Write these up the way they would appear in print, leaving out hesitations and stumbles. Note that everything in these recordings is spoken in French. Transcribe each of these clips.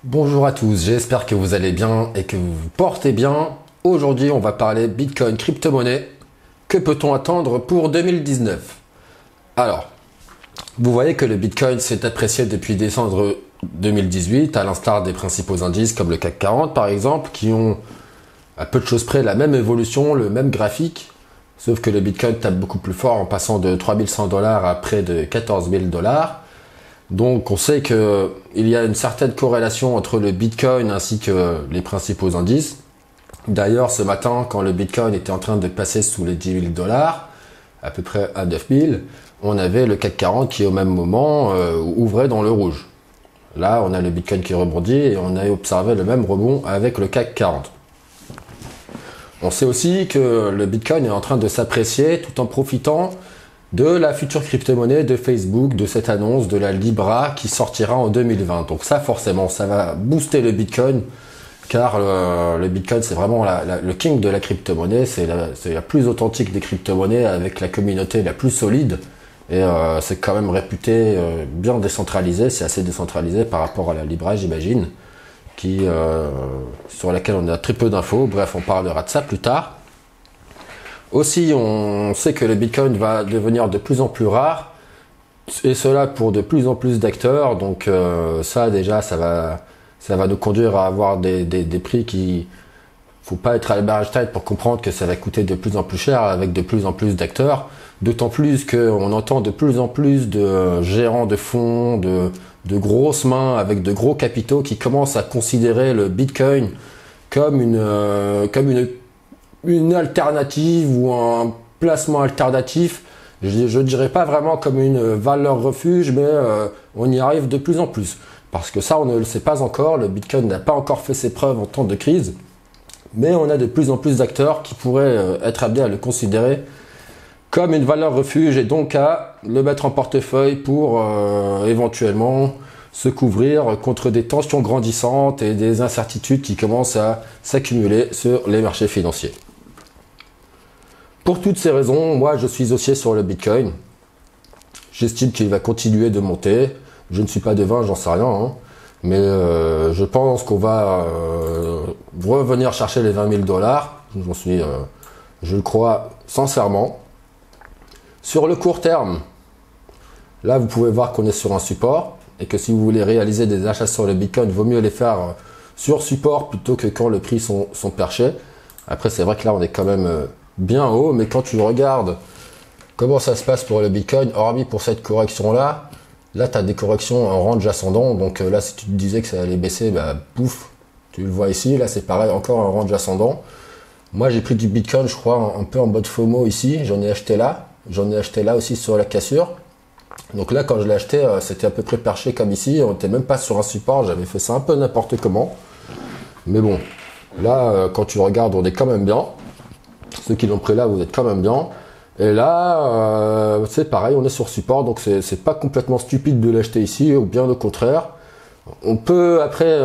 Bonjour à tous, j'espère que vous allez bien et que vous vous portez bien. Aujourd'hui, on va parler Bitcoin, crypto-monnaie. Que peut-on attendre pour 2019? Alors, vous voyez que le Bitcoin s'est apprécié depuis décembre 2018, à l'instar des principaux indices comme le CAC 40 par exemple, qui ont à peu de choses près la même évolution, le même graphique. Sauf que le Bitcoin tape beaucoup plus fort en passant de 3100 $ à près de 14 000 $. Donc on sait qu'il y a une certaine corrélation entre le Bitcoin ainsi que les principaux indices. D'ailleurs ce matin, quand le Bitcoin était en train de passer sous les 10 000 $, à peu près à 9 000, on avait le CAC 40 qui au même moment ouvrait dans le rouge. Là on a le Bitcoin qui rebondit et on a observé le même rebond avec le CAC 40. On sait aussi que le Bitcoin est en train de s'apprécier tout en profitant de la future crypto-monnaie de Facebook, de cette annonce de la Libra qui sortira en 2020. Donc ça forcément, ça va booster le Bitcoin, car le Bitcoin c'est vraiment le king de la crypto-monnaie, c'est la plus authentique des crypto-monnaies avec la communauté la plus solide. Et c'est quand même réputé bien décentralisé, c'est assez décentralisé par rapport à la Libra j'imagine, sur laquelle on a très peu d'infos. Bref, on parlera de ça plus tard. Aussi, on sait que le Bitcoin va devenir de plus en plus rare, et cela pour de plus en plus d'acteurs. Donc ça déjà, ça va nous conduire à avoir des prix qui... Faut pas être Albert Einstein pour comprendre que ça va coûter de plus en plus cher avec de plus en plus d'acteurs. D'autant plus qu'on entend de plus en plus de gérants de fonds, de grosses mains avec de gros capitaux qui commencent à considérer le Bitcoin comme une alternative ou un placement alternatif. Je ne dirais pas vraiment comme une valeur refuge, mais on y arrive de plus en plus. Parce que ça, on ne le sait pas encore. Le Bitcoin n'a pas encore fait ses preuves en temps de crise. Mais on a de plus en plus d'acteurs qui pourraient être amenés à le considérer comme une valeur refuge et donc à le mettre en portefeuille pour éventuellement se couvrir contre des tensions grandissantes et des incertitudes qui commencent à s'accumuler sur les marchés financiers. Pour toutes ces raisons, moi je suis haussier sur le Bitcoin. J'estime qu'il va continuer de monter. Je ne suis pas devin, j'en sais rien, hein. Mais je pense qu'on va revenir chercher les 20 000 $. Je le crois sincèrement. Sur le court terme, là vous pouvez voir qu'on est sur un support et que si vous voulez réaliser des achats sur le Bitcoin, il vaut mieux les faire sur support plutôt que quand les prix sont perchés. Après c'est vrai que là on est quand même bien haut, mais quand tu regardes comment ça se passe pour le Bitcoin, hormis pour cette correction là tu as des corrections en range ascendant. Donc là si tu te disais que ça allait baisser, bah pouf, tu le vois ici, là c'est pareil, encore un range ascendant. Moi j'ai pris du Bitcoin je crois un peu en mode FOMO ici, j'en ai acheté là aussi sur la cassure. Donc là quand je l'ai acheté c'était à peu près perché comme ici, on n'était même pas sur un support, j'avais fait ça un peu n'importe comment. Mais bon, là quand tu regardes on est quand même bien. Ceux qui l'ont pris là, vous êtes quand même bien. Et là, c'est pareil, on est sur support, donc c'est pas complètement stupide de l'acheter ici, ou bien au contraire. On peut, après,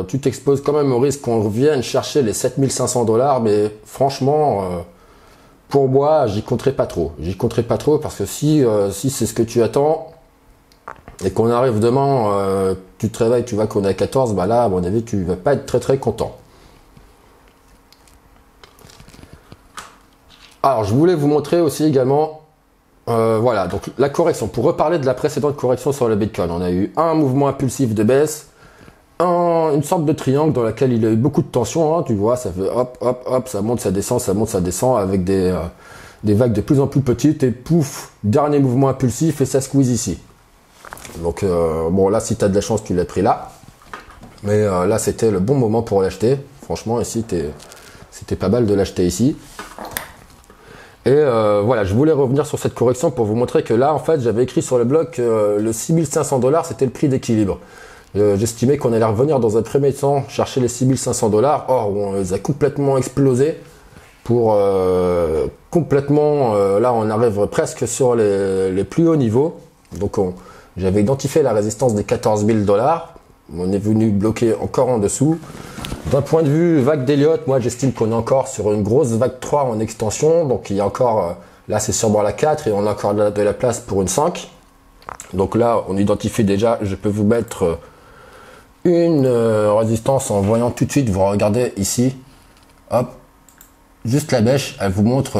tu t'exposes quand même au risque qu'on revienne chercher les 7 500 $, mais franchement, pour moi, j'y compterai pas trop. J'y compterai pas trop parce que si c'est ce que tu attends, et qu'on arrive demain, tu te réveilles, tu vois qu'on est à 14, bah là, à mon avis, tu vas pas être très très content. Alors, je voulais vous montrer aussi également, voilà, donc la correction. Pour reparler de la précédente correction sur le Bitcoin, on a eu un mouvement impulsif de baisse, une sorte de triangle dans laquelle il y a eu beaucoup de tension, hein, tu vois, ça fait hop, hop, hop, ça monte, ça descend, ça monte, ça descend, avec des vagues de plus en plus petites, et pouf, dernier mouvement impulsif, et ça squeeze ici. Donc, bon, là, si tu as de la chance, tu l'as pris là. Mais là, c'était le bon moment pour l'acheter. Franchement, ici, c'était pas mal de l'acheter ici. Et voilà, je voulais revenir sur cette correction pour vous montrer que là, en fait, j'avais écrit sur le blog que le 6 500 $, c'était le prix d'équilibre. J'estimais qu'on allait revenir dans un premier temps chercher les 6 500 $. Or, on les a complètement explosés pour complètement... là, on arrive presque sur les plus hauts niveaux. Donc, j'avais identifié la résistance des 14 000 $. On est venu bloquer encore en dessous. D'un point de vue vague d'Elliott, moi j'estime qu'on est encore sur une grosse vague 3 en extension. Donc il y a encore, là c'est sûrement la 4 et on a encore de la place pour une 5. Donc là on identifie déjà, je peux vous mettre une résistance en voyant tout de suite, vous regardez ici, hop, juste la bêche, elle vous montre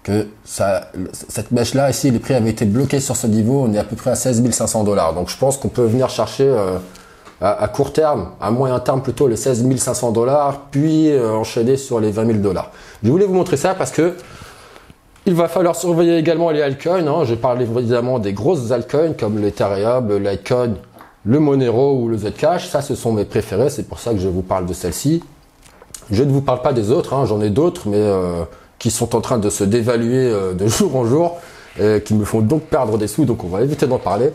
que cette bêche là ici, les prix avaient été bloqués sur ce niveau, on est à peu près à 16 500 $. Donc je pense qu'on peut venir chercher à court terme, à moyen terme plutôt, les 16 500 $, puis enchaîner sur les 20 000 $. Je voulais vous montrer ça parce que il va falloir surveiller également les altcoins. Hein. Je parle évidemment des grosses altcoins comme l'Ethereum, le Litecoin, le Monero ou le Zcash. Ça, ce sont mes préférés. C'est pour ça que je vous parle de celle-ci. Je ne vous parle pas des autres. Hein. J'en ai d'autres, mais qui sont en train de se dévaluer de jour en jour, qui me font donc perdre des sous. Donc, on va éviter d'en parler.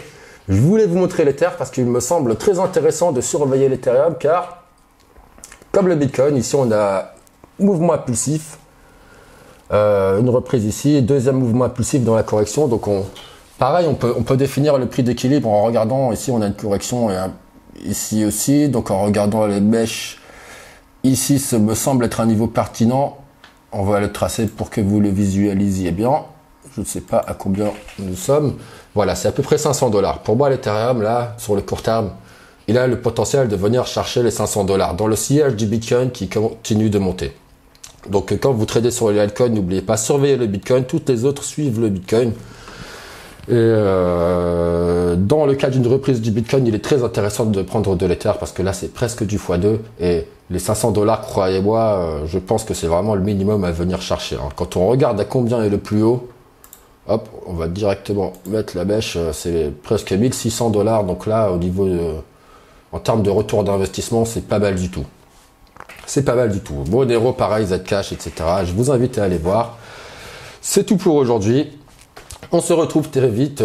Je voulais vous montrer l'Ether parce qu'il me semble très intéressant de surveiller l'Ethereum car, comme le Bitcoin, ici, on a mouvement impulsif. Une reprise ici, deuxième mouvement impulsif dans la correction. Donc pareil, on peut définir le prix d'équilibre en regardant, ici on a une correction et ici aussi, donc en regardant les mèches, ici ça me semble être un niveau pertinent. On va le tracer pour que vous le visualisiez bien. Je ne sais pas à combien nous sommes. Voilà, c'est à peu près 500 $. Pour moi, l'Ethereum, là, sur le court terme, il a le potentiel de venir chercher les 500 $ dans le sillage du Bitcoin qui continue de monter. Donc quand vous tradez sur les altcoins, n'oubliez pas, surveiller le Bitcoin, toutes les autres suivent le Bitcoin. Et dans le cas d'une reprise du Bitcoin, il est très intéressant de prendre de l'Ether parce que là c'est presque du x2 et les 500 $, croyez-moi, je pense que c'est vraiment le minimum à venir chercher. Hein. Quand on regarde à combien est le plus haut, hop, on va directement mettre la bêche, c'est presque 1600 $. Donc là, au niveau en termes de retour d'investissement, c'est pas mal du tout. C'est pas mal du tout. Monero, pareil, Zcash, etc. Je vous invite à aller voir. C'est tout pour aujourd'hui. On se retrouve très vite.